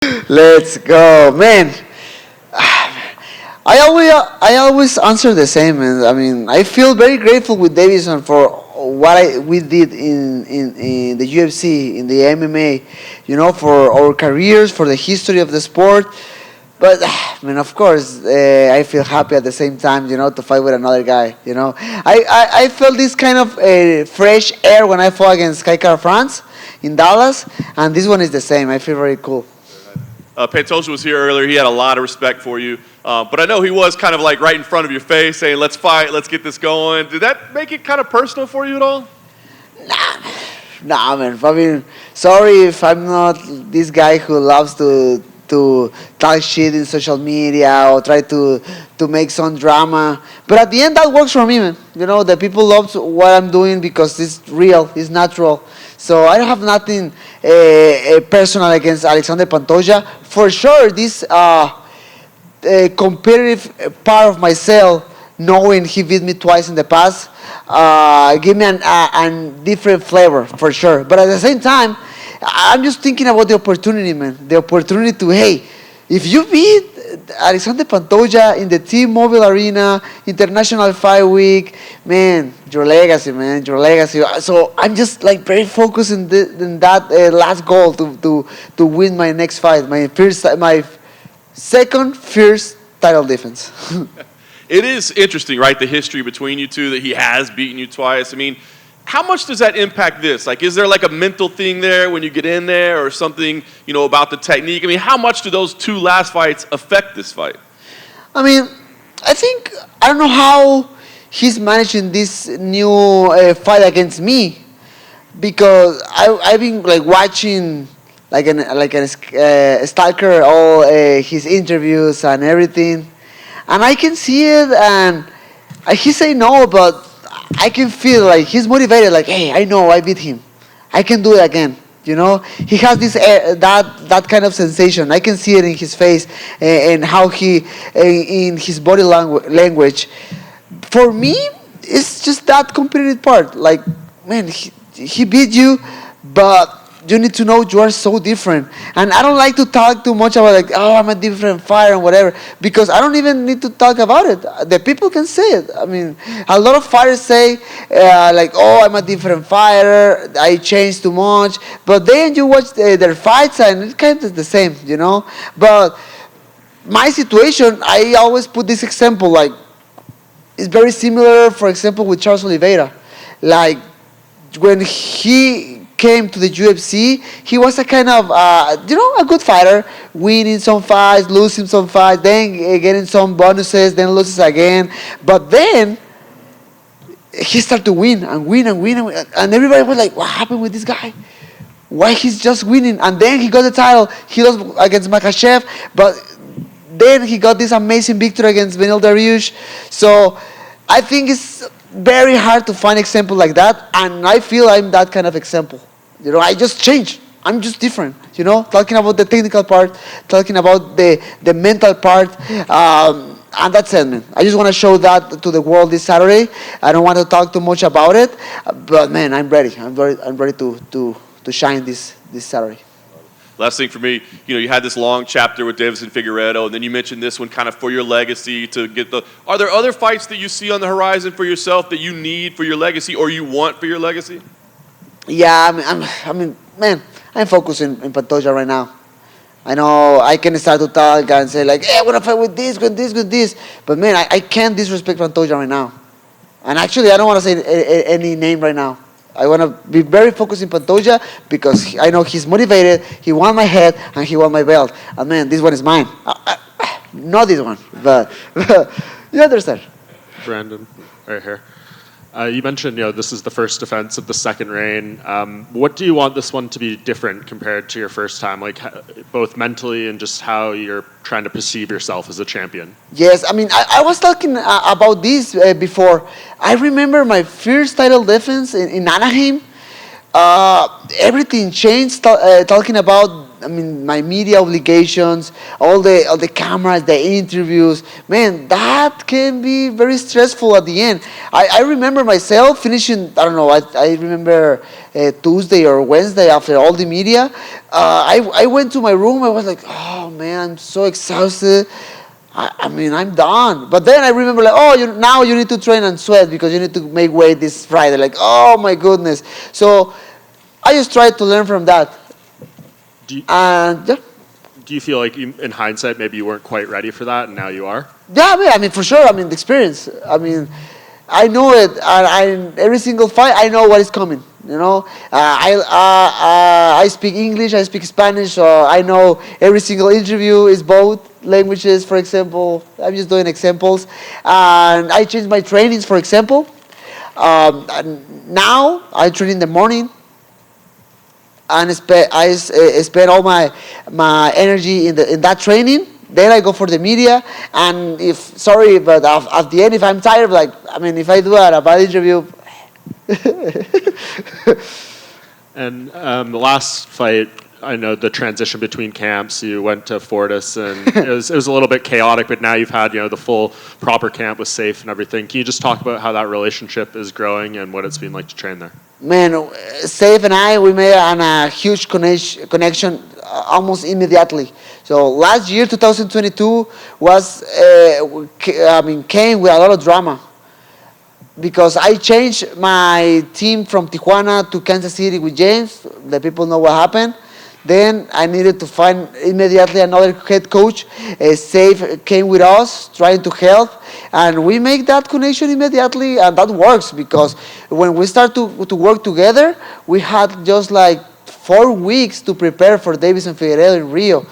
Let's go, man. I always answer the same, man. I mean, I feel very grateful with Davison for what we did in the UFC, in the MMA, for our careers, for the history of the sport. But I mean, of course, I feel happy at the same time, to fight with another guy. I felt this kind of fresh air when I fought against Kaikar France in Dallas, and this one is the same. I feel very cool. Pantoja was here earlier. He had a lot of respect for you. But I know he was kind of like right in front of your face saying, let's fight, let's get this going. Did that make it kind of personal for you at all? Nah, man. I mean, sorry if I'm not this guy who loves to talk shit in social media or try to make some drama. But at the end, that works for me, man. The people love what I'm doing because it's real, it's natural. So I don't have nothing personal against Alexandre Pantoja. For sure, this competitive part of myself, knowing he beat me twice in the past, give me a different flavor for sure. But at the same time, I'm just thinking about the opportunity, man. The opportunity to, hey, if you beat Alexandre Pantoja in the T-Mobile Arena, International Fight Week, man, your legacy, man, your legacy. So I'm just like very focused in that last goal to win my next fight, my second first title defense. It is interesting, right? The history between you two, that he has beaten you twice. I mean, how much does that impact this? Like, is there like a mental thing there when you get in there or something, about the technique? I mean, how much do those two last fights affect this fight? I mean, I don't know how he's managing this new fight against me because I've been like watching like a stalker all his interviews and everything, and I can see it, and he say no, but I can feel like he's motivated. Like, hey, I know I beat him, I can do it again. He has this that kind of sensation. I can see it in his face and how he in his body language. For me, it's just that competitive part. Like, man, he beat you, but you need to know you are so different. And I don't like to talk too much about like, oh, I'm a different fighter and whatever, because I don't even need to talk about it. The people can say it. I mean, a lot of fighters say like, oh, I'm a different fighter, I changed too much. But then you watch their fights and it's kind of the same, But my situation, I always put this example, like, it's very similar, for example, with Charles Oliveira. Like, when he came to the UFC, he was a kind of, a good fighter, winning some fights, losing some fights, then getting some bonuses, then loses again. But then he started to win and win and win, and everybody was like, what happened with this guy? Why he's just winning? And then he got the title. He lost against Makhachev, but then he got this amazing victory against Beneil Dariush. So I think it's very hard to find example like that, and I feel I'm that kind of example. I just changed. I'm just different. Talking about the technical part, talking about the mental part, and that's it, man. I just want to show that to the world this Saturday. I don't want to talk too much about it, but man, I'm ready. I'm ready to shine this Saturday. Last thing for me, you had this long chapter with Davison Figueiredo, and then you mentioned this one kind of for your legacy to get the. Are there other fights that you see on the horizon for yourself that you need for your legacy or you want for your legacy? Yeah, man, I'm focused in Pantoja right now. I know I can start to talk and say like, hey, I want to fight with this. But man, I can't disrespect Pantoja right now. And actually, I don't want to say any name right now. I want to be very focused in Pantoja because I know he's motivated, he won my head, and he won my belt. And man, this one is mine. Not this one, but you understand. Brandon, right here. You mentioned, this is the first defense of the second reign. What do you want this one to be different compared to your first time, like both mentally and just how you're trying to perceive yourself as a champion? Yes, I was talking about this before. I remember my first title defense in Anaheim. Everything changed, talking about I mean, my media obligations, all the cameras, the interviews. Man, that can be very stressful at the end. I remember myself finishing. I don't know. I remember Tuesday or Wednesday after all the media. I went to my room. I was like, oh man, I'm so exhausted. I mean, I'm done. But then I remember, like, oh, now you need to train and sweat because you need to make weight this Friday. Like, oh my goodness. So I just tried to learn from that. Do you, And yeah, do you feel like in hindsight maybe you weren't quite ready for that and now you are? yeah, I mean, for sure. I mean, the experience. I mean, I know it. Every single fight, I know what is coming. You know, I speak English, I speak Spanish, so I know every single interview is both languages. For example, I'm just doing examples, and I change my trainings. For example, and now I train in the morning, and spend all my energy in that training. Then I go for the media, and if sorry, but at the end, if I'm tired, like I mean, if I do a bad interview. And the last fight, I know the transition between camps, you went to Fortis and it was a little bit chaotic, but now you've had, the full proper camp with Safe and everything. Can you just talk about how that relationship is growing and what it's been like to train there? Man, Safe and we made a huge connection almost immediately. So last year, 2022, came with a lot of drama. Because I changed my team from Tijuana to Kansas City with James. The people know what happened. Then I needed to find immediately another head coach. Safe came with us, trying to help. And we make that connection immediately, and that works because when we start to work together, we had just like 4 weeks to prepare for Davis and Figueiredo in Rio.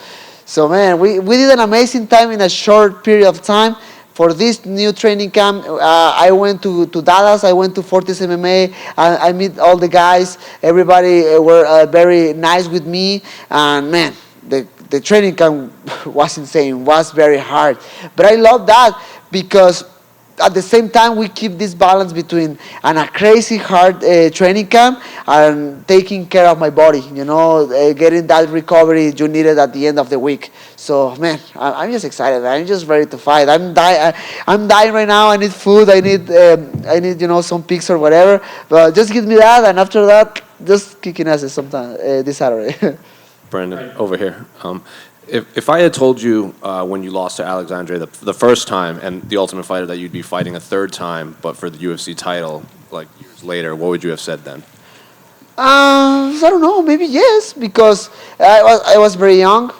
So, man, we did an amazing time in a short period of time. For this new training camp, I went to Dallas. I went to Fortis MMA. I meet all the guys. Everybody were very nice with me. And man, the training camp was insane. Was very hard. But I love that because at the same time we keep this balance between a crazy hard training camp and taking care of my body. Getting that recovery you needed at the end of the week. So man, I'm just excited. I'm just ready to fight. I'm dying right now. I need food. I need some pics or whatever. But just give me that, and after that, just kicking asses sometime this Saturday. Brandon, over here. If I had told you when you lost to Alexandre the first time and the Ultimate Fighter that you'd be fighting a third time, but for the UFC title, like years later, what would you have said then? I don't know. Maybe yes, because I was very young.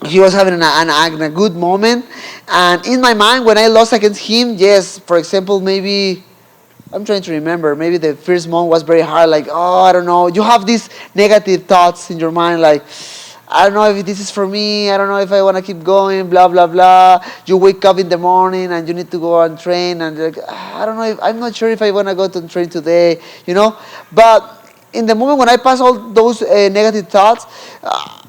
He was having a good moment, and in my mind, when I lost against him, yes. For example, maybe. I'm trying to remember. Maybe the first month was very hard. Like, oh, I don't know. You have these negative thoughts in your mind, like, I don't know if this is for me. I don't know if I want to keep going, blah, blah, blah. You wake up in the morning and you need to go and train. And you're like, I don't know. I'm not sure if I want to go to train today, But in the moment when I pass all those negative thoughts,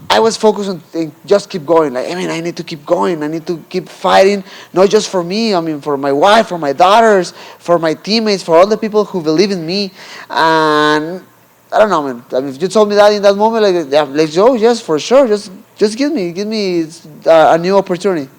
I was focused on just keep going. Like, I need to keep going. I need to keep fighting, not just for me. For my wife, for my daughters, for my teammates, for all the people who believe in me. And I don't know, man. If you told me that in that moment, like, yeah, let's go. Yes, for sure. Just give me a new opportunity.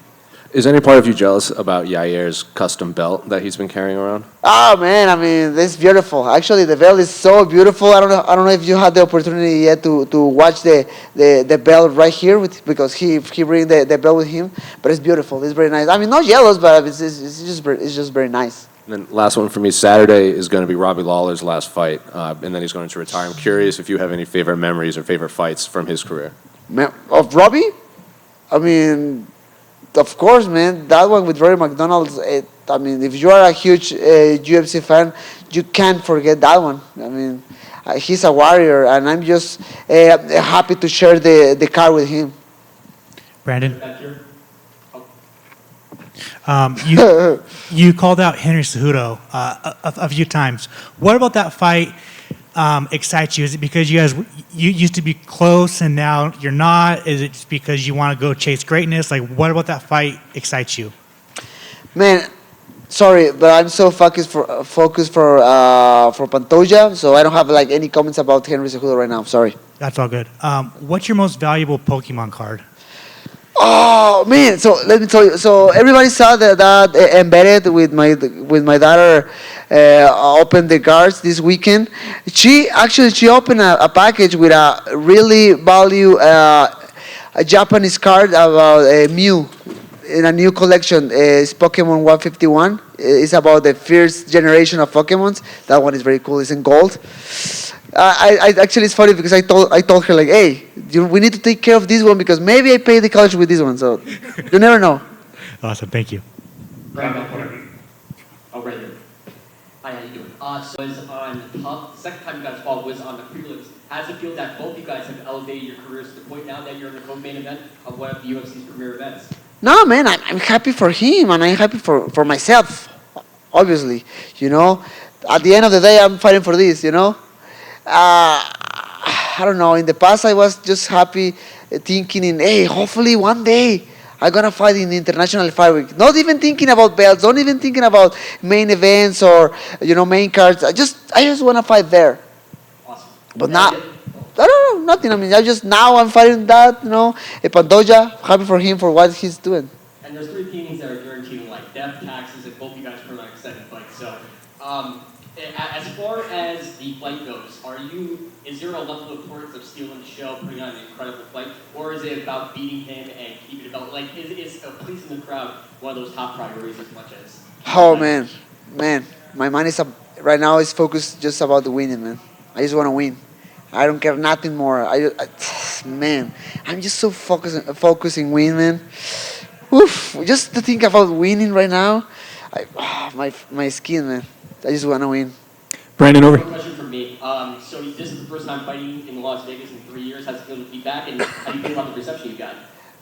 Is any part of you jealous about Yair's custom belt that he's been carrying around? Oh man, it's beautiful. Actually, the belt is so beautiful. I don't know if you had the opportunity yet to watch the belt right here because he bring the belt with him. But it's beautiful. It's very nice. Not jealous, but it's just very nice. And then last one for me, Saturday is going to be Robbie Lawler's last fight, and then he's going to retire. I'm curious if you have any favorite memories or favorite fights from his career. Of Robbie? Of course, man. That one with Rory McDonald's. If you are a huge UFC fan, you can't forget that one. He's a warrior, and I'm just happy to share the car with him. Brandon, you called out Henry Cejudo a few times. What about that fight excites you? Is it because you used to be close and now you're not? Is it just because you want to go chase greatness? Like, what about that fight excites you? Man, Sorry, but I'm so focused for Pantoja, so I don't have like any comments about Henry Cejudo right now. Sorry. That's all good. What's your most valuable Pokemon card? Oh man! So let me tell you. So everybody saw that embedded with my daughter opened the cards this weekend. She opened a package with a really value a Japanese card about Mew in a new collection. It's Pokemon 151. It's about the first generation of Pokemons. That one is very cool. It's in gold. I actually it's funny because I told her like, hey, we need to take care of this one because maybe I pay the college with this one. So you never know. Awesome. Thank you. Right Oh, right here. Hi, how you doing? So is on top, the second time you guys fought was on the prelims. How does it feel that both you guys have elevated your careers to the point now that you're in the co-main event of one of the UFC's premier events? No, man, I'm happy for him and I'm happy for myself. Obviously, at the end of the day, I'm fighting for this. I don't know. In the past, I was just happy thinking hey, hopefully one day I'm gonna fight in the International Fight Week. Not even thinking about belts, not even thinking about main events or main cards. I just wanna fight there. Awesome. But now, I don't know, nothing. I mean, I'm fighting that. Pantoja, happy for him for what he's doing. And there's three teams that are guaranteed like death, taxes, and both you guys for like second fight. So, as far as the fight goes, is there a level of importance of stealing the show, putting on an incredible fight, or is it about beating him and keeping it about is pleasing the crowd one of those top priorities as much as? Oh man, my mind is right now is focused just about the winning, man. I just want to win. I don't care nothing more. Man, I'm just so focusing win, man. Oof, just to think about winning right now, my skin, man. I just want to win. Brandon, over. One question from me. So this is the first time fighting in Las Vegas in 3 years. How's it feel to be back, and how do you feel about the reception you got?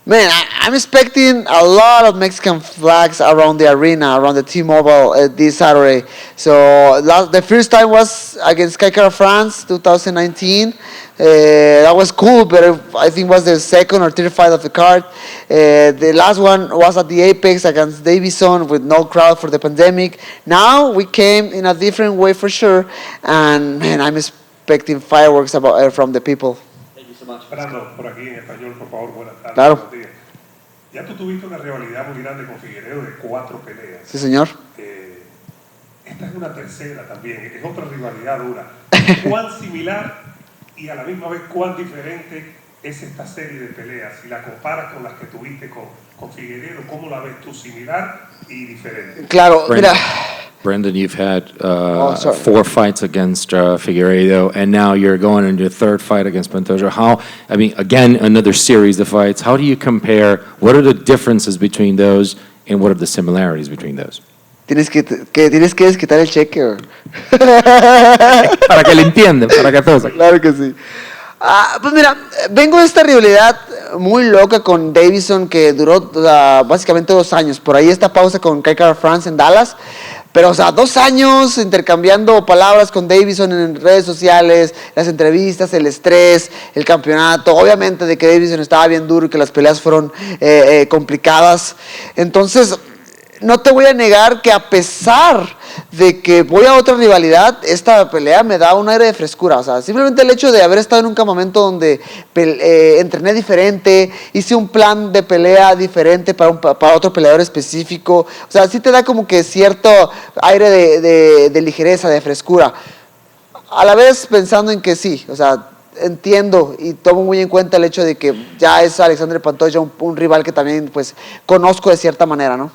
Man, I'm expecting a lot of Mexican flags around the arena, around the T-Mobile this Saturday. So the first time was against Kaikara France, 2019. That was cool, but I think it was the second or third fight of the card. The last one was at the Apex against Davison with no crowd for the pandemic. Now we came in a different way for sure, and man, I'm expecting fireworks from the people. Thank you so much. Fernando, por aquí en español, por favor, buenas tardes. Claro. Buenos días. Ya tú tuviste una rivalidad muy grande con Figueiredo de 4 peleas. Sí, señor. Esta es una tercera también, es otra rivalidad dura. ¿Cuán similar y a la misma vez cuán diferente es esta serie de peleas? Si la comparas con las que tuviste con Figueiredo, ¿cómo la ves tú? ¿Similar y diferente? Claro, mira. Brendan, you've had sorry. 4 fights against Figueiredo, and now you're going into your 3rd fight against Pantoja. Again, another series of fights. How do you compare? What are the differences between those, and what are the similarities between those? Tienes que desquitar el cheque. Para que le entiendan, para que todos. Claro que sí. Pues mira, vengo de esta rivalidad muy loca con Davison que duró básicamente 2 años. Por ahí esta pausa con Kaikara France en Dallas. Pero, 2 años intercambiando palabras con Davison en redes sociales, las entrevistas, el estrés, el campeonato. Obviamente de que Davison estaba bien duro y que las peleas fueron complicadas. Entonces, no te voy a negar que a pesar de que voy a otra rivalidad, esta pelea me da un aire de frescura. Simplemente el hecho de haber estado en un campamento donde entrené diferente, hice un plan de pelea diferente para otro peleador específico. Sí te da como que cierto aire de ligereza, de frescura. A la vez pensando en que sí, entiendo y tomo muy en cuenta el hecho de que ya es Alexandre Pantoja un rival que también pues conozco de cierta manera, ¿no?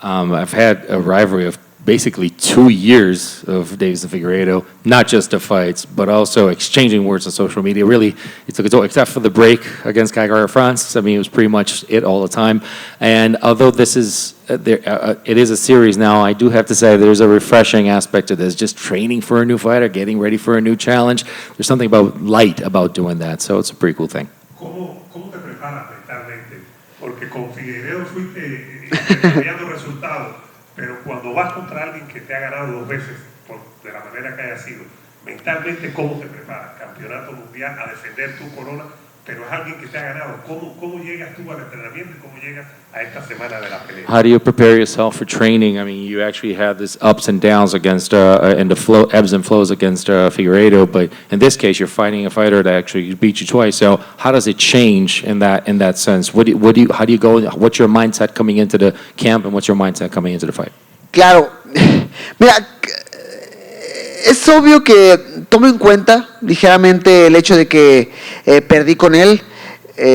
I've had a rivalry of basically 2 years of Davis and Figueiredo, not just the fights, but also exchanging words on social media. Really, it took its toll, except for the break against Kaikara France. It was pretty much it all the time. And although this is it is a series now, I do have to say there's a refreshing aspect to this. Just training for a new fighter, getting ready for a new challenge. There's something light about doing that, so it's a pretty cool thing. ¿Cómo te preparas mentalmente? Porque con Figueiredo fuiste cambiando resultados, pero cuando vas contra alguien que te ha ganado 2 veces, de la manera que haya sido, mentalmente, ¿cómo te preparas? Campeonato mundial, a defender tu corona, pero es alguien que te ha ganado. ¿Cómo llegas tú al entrenamiento y cómo llegas a esta semana de la pelea? How do you prepare yourself for training? I mean, you actually have this ups and downs against, and the flow, ebbs and flows against Figueiredo, but in this case, you're fighting a fighter that actually beat you twice. So how does it change in that sense? How do you go? What's your mindset coming into the camp, and what's your mindset coming into the fight? Claro, mira, es obvio que tomo en cuenta ligeramente el hecho de que perdí con él.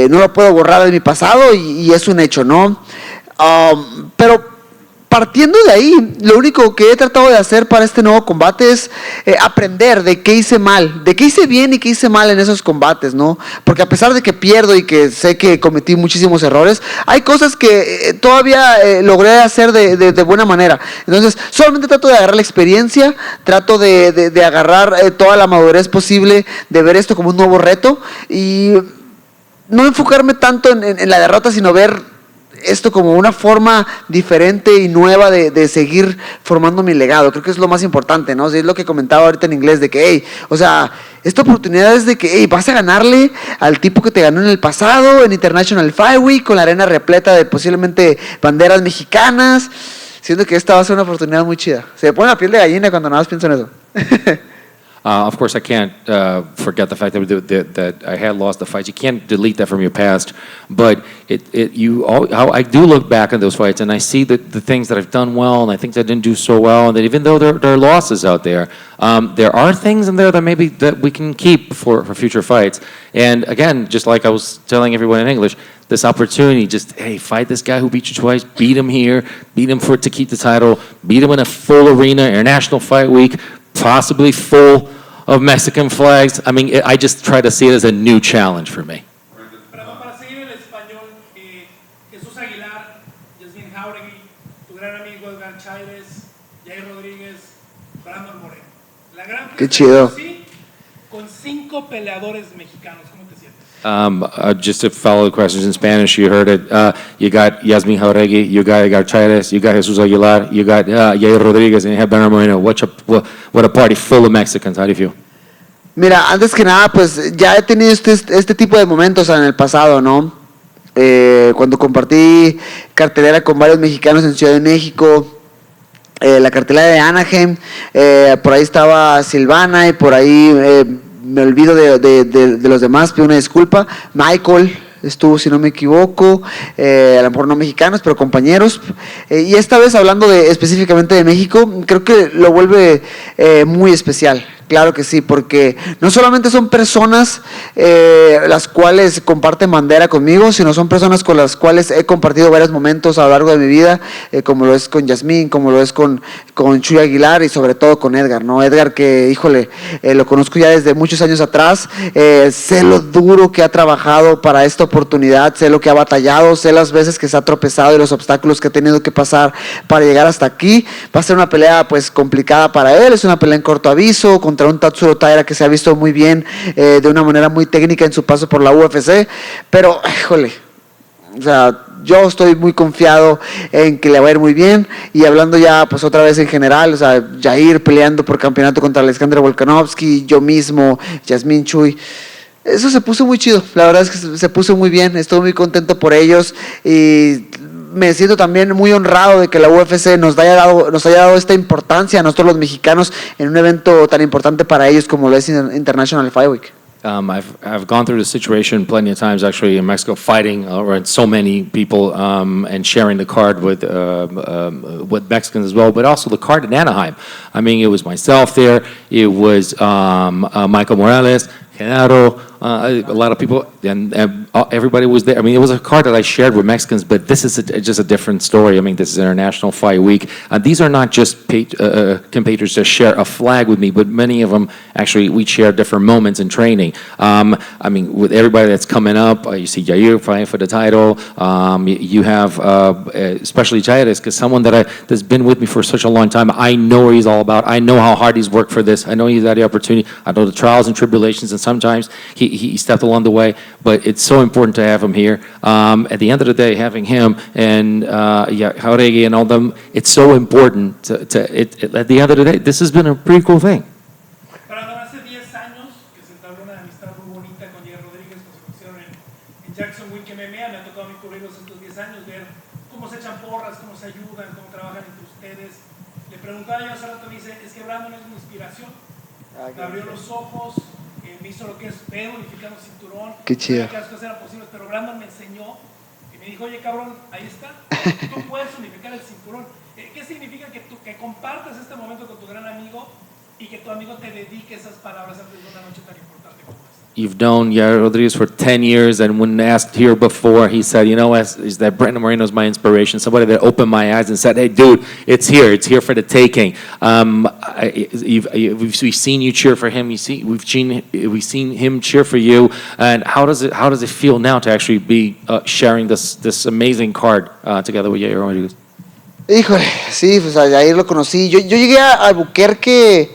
No lo puedo borrar de mi pasado y es un hecho, ¿no? Pero partiendo de ahí, lo único que he tratado de hacer para este nuevo combate es aprender de qué hice mal, de qué hice bien y qué hice mal en esos combates, ¿no? Porque a pesar de que pierdo y que sé que cometí muchísimos errores, hay cosas que todavía logré hacer de buena manera. Entonces, solamente trato de agarrar la experiencia, trato de agarrar toda la madurez posible, de ver esto como un nuevo reto y no enfocarme tanto en la derrota, sino ver esto como una forma diferente y nueva de seguir formando mi legado. Creo que es lo más importante, ¿no? Es lo que comentaba ahorita en inglés, de que, hey, o sea, esta oportunidad es de que, hey, vas a ganarle al tipo que te ganó en el pasado, en International Fight Week, con la arena repleta de posiblemente banderas mexicanas. Siento que esta va a ser una oportunidad muy chida. Se me pone la piel de gallina cuando nada más pienso en eso. Of course, I can't forget the fact that I had lost the fights. You can't delete that from your past, but I do look back at those fights and I see the things that I've done well and I think that I didn't do so well, and that even though there are losses out there, there are things in there that maybe that we can keep for future fights. And again, just like I was telling everyone in English, this opportunity, just, hey, fight this guy who beat you twice, beat him here, beat him to keep the title, beat him in a full arena, International Fight Week, possibly full of Mexican flags. I mean, I just try to see it as a new challenge for me. Para seguir el español, Jesús Aguilar, Yasmín Jauregui, tu gran amigo Edgar Chávez, Jair Rodríguez, Brandon Moreno. La gran Qué chido. Con 5 peleadores mexicanos. ¿Cómo te sientes? Just to follow the questions in Spanish, you heard it. You got Yasmin Jauregui, you got Edgar Chávez, you got Jesus Aguilar, you got Jair Rodríguez, and you have Brandon Moreno. What a party full of Mexicans. How do you feel? Mira, antes que nada, pues ya he tenido este tipo de momentos en el pasado, ¿no? Cuando compartí cartelera con varios mexicanos en Ciudad de México, la cartelera de Anaheim, por ahí estaba Silvana y por ahí me olvido de los demás, pido una disculpa. Michael estuvo, si no me equivoco, a lo mejor no mexicanos, pero compañeros. Y esta vez hablando específicamente de México, creo que lo vuelve muy especial. Claro que sí, porque no solamente son personas las cuales comparten bandera conmigo, sino son personas con las cuales he compartido varios momentos a lo largo de mi vida, como lo es con Yasmín, como lo es con Chuy Aguilar y sobre todo con Edgar, ¿no? Edgar que, híjole, lo conozco ya desde muchos años atrás, sé lo duro que ha trabajado para esta oportunidad, sé lo que ha batallado, sé las veces que se ha tropezado y los obstáculos que ha tenido que pasar para llegar hasta aquí. Va a ser una pelea pues complicada para él, es una pelea en corto aviso, contra un Tatsuro Taira que se ha visto muy bien de una manera muy técnica en su paso por la UFC, pero híjole, o sea, yo estoy muy confiado en que le va a ir muy bien. Y hablando ya pues otra vez en general, o sea, Jair peleando por campeonato contra Alexandre Volkanovski, yo mismo, Yasmín, Chuy, eso se puso muy chido, la verdad es que se puso muy bien, estoy muy contento por ellos y me siento también muy honrado de que la UFC nos haya dado esta importancia a nosotros los mexicanos en un evento tan importante para ellos como lo es International Fight Week. I've gone through the situation plenty of times actually in Mexico, fighting around so many people and sharing the card with Mexicans as well, but also the card in Anaheim. I mean, it was myself there, it was Michael Morales, Genaro, a lot of people, and everybody was there. I mean, it was a card that I shared with Mexicans, but this is just a different story. I mean, this is International Fight Week. These are not just compatriots that share a flag with me, but many of them, actually, we share different moments in training. I mean, with everybody that's coming up, you see Jair fighting for the title. You have, especially Jair, because someone that's been with me for such a long time. I know what he's all about. I know how hard he's worked for this. I know he's had the opportunity. I know the trials and tribulations, and sometimes he stepped along the way, but it's so important to have him here. At the end of the day, having him and Jauregui and all them, it's so important at the end of the day, this has been a pretty cool thing. Hace 10 años que se entabló una amistad muy bonita con Jair Rodríguez, que se conocieron en que MMA, me ha tocado a mí cubrirlos estos 10 años, ver cómo se echan porras, cómo se ayudan, cómo trabajan entre ustedes. Le preguntaba yo hace rato, me dice, es que Brandon es mi inspiración. Me abrió los ojos, me hizo lo que es ver unificando cinturón. Qué chido. Que las cosas eran posibles, pero Brandon me enseñó y me dijo, oye cabrón, ahí está, tú puedes unificar el cinturón. ¿Qué significa que compartas este momento con tu gran amigo y que tu amigo te dedique esas palabras antes de una noche tan importante como esta? You've known Yair Rodriguez for 10 years, and when asked here before, he said, you know, is that Brandon Moreno's my inspiration, somebody that opened my eyes and said, hey, dude, it's here for the taking. We've seen you cheer for him, we've seen him cheer for you, and how does it feel now to actually be sharing this amazing card together with Yair Rodriguez? Híjole, sí, pues ahí lo conocí. Yo llegué a Albuquerque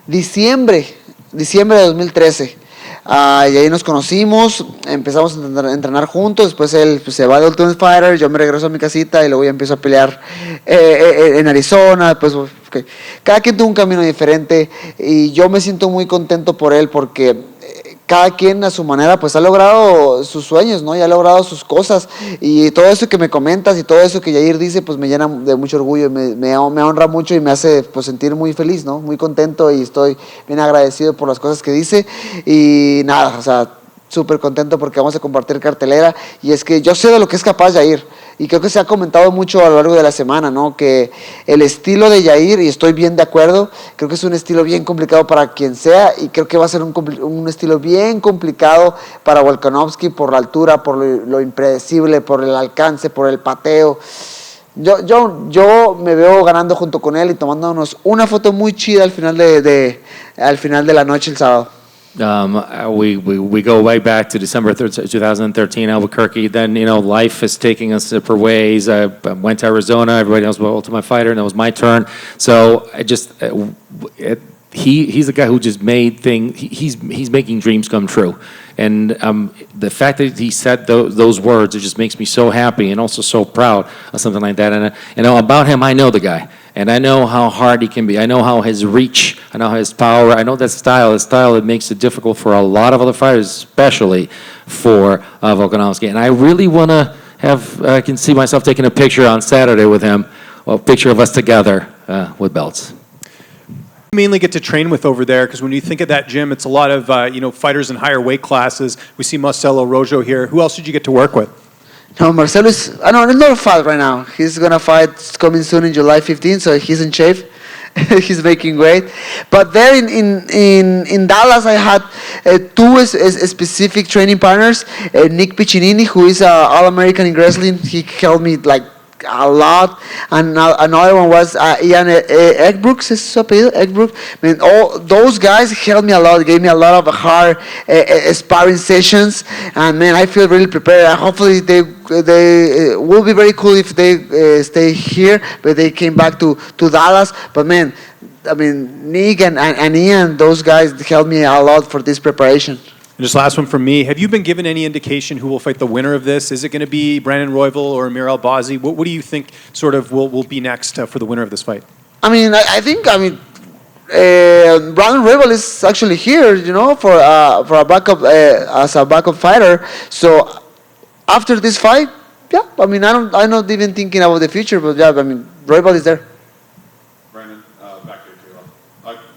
diciembre de 2013. Y ahí nos conocimos, empezamos a entrenar juntos, después él pues, se va de Ultimate Fighter, yo me regreso a mi casita y luego ya empiezo a pelear en Arizona, pues okay. Cada quien tuvo un camino diferente y yo me siento muy contento por él porque cada quien a su manera pues ha logrado sus sueños, ¿no? Y ha logrado sus cosas y todo eso que me comentas y todo eso que Yair dice pues me llena de mucho orgullo, me honra mucho y me hace pues sentir muy feliz, ¿no? Muy contento y estoy bien agradecido por las cosas que dice y nada, o sea, súper contento porque vamos a compartir cartelera y es que yo sé de lo que es capaz Yair y creo que se ha comentado mucho a lo largo de la semana, ¿no? Que el estilo de Yair, y estoy bien de acuerdo, creo que es un estilo bien complicado para quien sea y creo que va a ser un estilo bien complicado para Volkanovski por la altura, por lo impredecible, por el alcance, por el pateo. Yo me veo ganando junto con él y tomándonos una foto muy chida al final de la noche el sábado. We go way back to December 2013, Albuquerque. Then, you know, life is taking us separate ways. I went to Arizona. Everybody knows about Ultimate Fighter, and it was my turn. So I just, he's a guy who just made things. He's making dreams come true. And the fact that he said those words, it just makes me so happy and also so proud of something like that. And you know, about him, I know the guy. And I know how hard he can be. I know how his reach, I know his power, I know that style that makes it difficult for a lot of other fighters, especially for Volkanovski. And I really want to I can see myself taking a picture on Saturday with him, well, a picture of us together with belts. Mainly get to train with over there because when you think of that gym, it's a lot of fighters in higher weight classes. We see Marcelo Rojo here. Who else did you get to work with? No, Marcelo is, he's not a fight right now. He's going to fight coming soon in July 15th, so he's in shape. He's making weight. But there in Dallas, I had two specific training partners. Nick Piccinini, who is All-American in wrestling. He helped me like a lot, and another one was Ian Eckbrooks, is su apellido, Eckbrooks. I mean, all those guys helped me a lot, gave me a lot of hard sparring sessions, and man, I feel really prepared. Hopefully they will be very cool if they stay here, but they came back to Dallas. But man, I mean, Nick and Ian, those guys helped me a lot for this preparation. And just last one from me. Have you been given any indication who will fight the winner of this? Is it going to be Brandon Royval or Amir Albazi? What do you think sort of will be next for the winner of this fight? I mean, I think Brandon Royval is actually here, you know, for a backup as a backup fighter. So after this fight, yeah, I mean, I'm not even thinking about the future, but yeah, I mean, Royval is there. Brandon, back here too.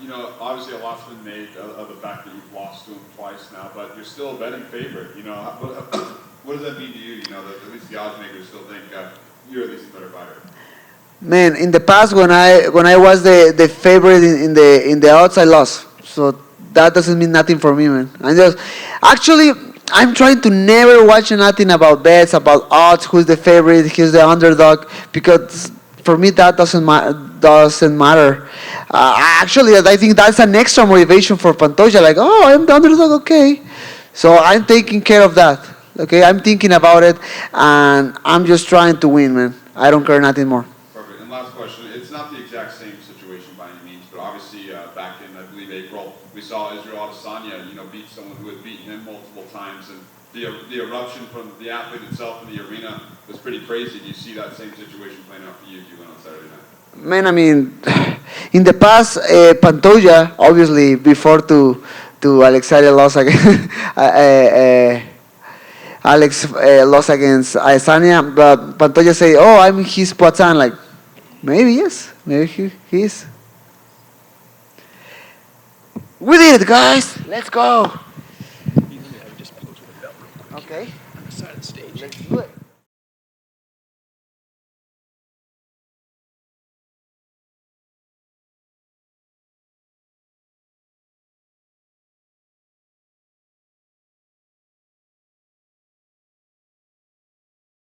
You know, obviously a lot's been made of the fact that you've lost to him twice now, but you're still a betting favorite. You know, what does that mean to you? You know, that at least the odds makers still think you're at least a better fighter. Man, in the past when I was the favorite in the odds, I lost. So that doesn't mean nothing for me, man. I'm trying to never watch nothing about bets, about odds, who's the favorite, who's the underdog, because for me that doesn't matter. Actually, I think that's an extra motivation for Pantoja. Like, oh, I'm the underdog, okay. So I'm taking care of that. Okay, I'm thinking about it, and I'm just trying to win, man. I don't care nothing more. Perfect. And last question. It's not the exact same situation by any means, but obviously back in, I believe, April, we saw Israel Adesanya, you know, beat someone who had beaten him multiple times, and the eruption from the athlete itself in the arena was pretty crazy. Do you see that same situation playing out for you if you went on Saturday night? Man, I mean, in the past, Pantoja, obviously, before to Alexandre lost again, Alex lost against Adesanya, but Pantoja say, "Oh, I'm his Poitin." Like, maybe yes, maybe he is. We did it, guys. Let's go. Okay. Let's do it.